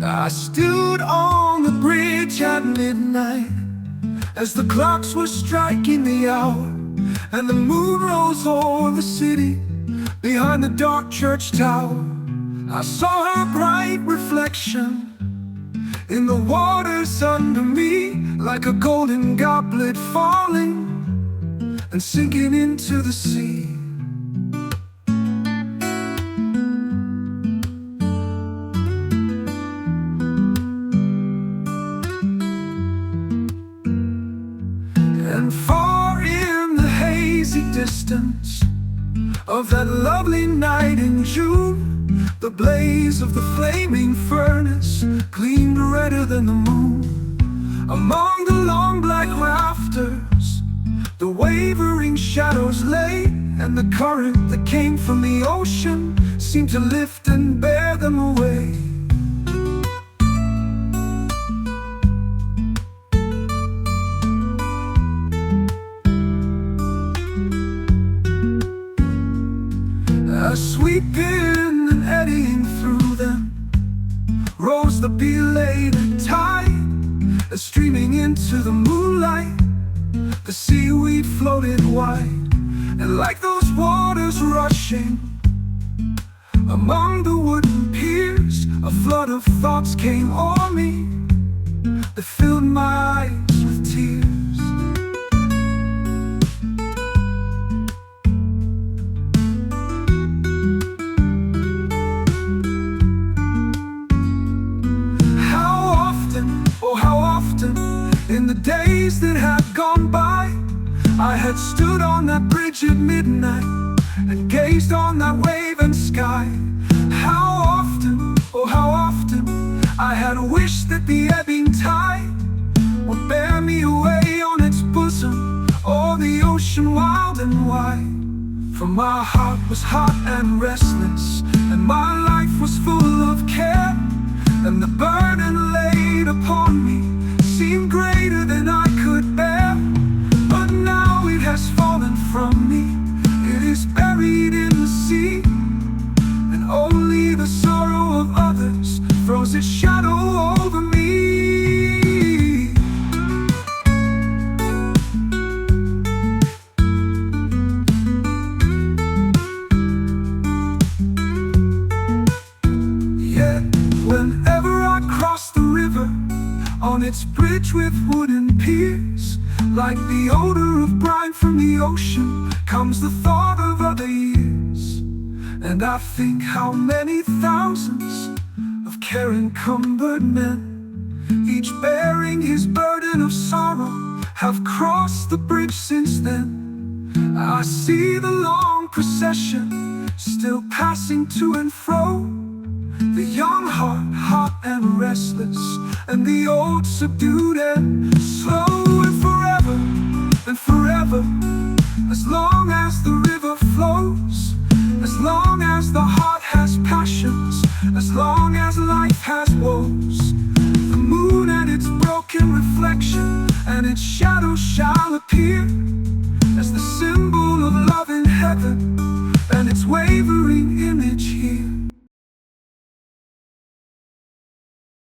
I stood on the bridge at midnight as the clocks were striking the hour, and the moon rose o'er the city behind the dark church tower. I saw her bright reflection in the waters under me, like a golden goblet falling and sinking into the sea. And far in the hazy distance of that lovely night in June, the blaze of the flaming furnace gleamed redder than the moon. Among the long black rafters, the wavering shadows lay, and the current that came from the ocean seemed to lift and bear them away. Sweeping and eddying through them rose the belated tide, streaming into the moonlight. The seaweed floated wide, and like those waters rushing among the wooden piers, a flood of thoughts came o'er me that filled my eyes with tears. In the days that had gone by, I had stood on that bridge at midnight and gazed on that waving sky. How often, oh how often, I had wished that the ebbing tide would bear me away on its bosom, o'er the ocean wild and wide. For my heart was hot and restless, and my life was full of care, and the burden laid upon me seemed greater than I could bear. But now it has fallen from me, it is buried in the sea, and only the sorrow of others throws its shadow over me. Yet whenever I cross the river on its bridge with wooden piers, like the odor of brine from the ocean comes the thought of other years. And I think how many thousands of care-encumbered men, each bearing his burden of sorrow, have crossed the bridge since then. I see the long procession still passing to and fro, the young heart hot and restless, and the old subdued and slow.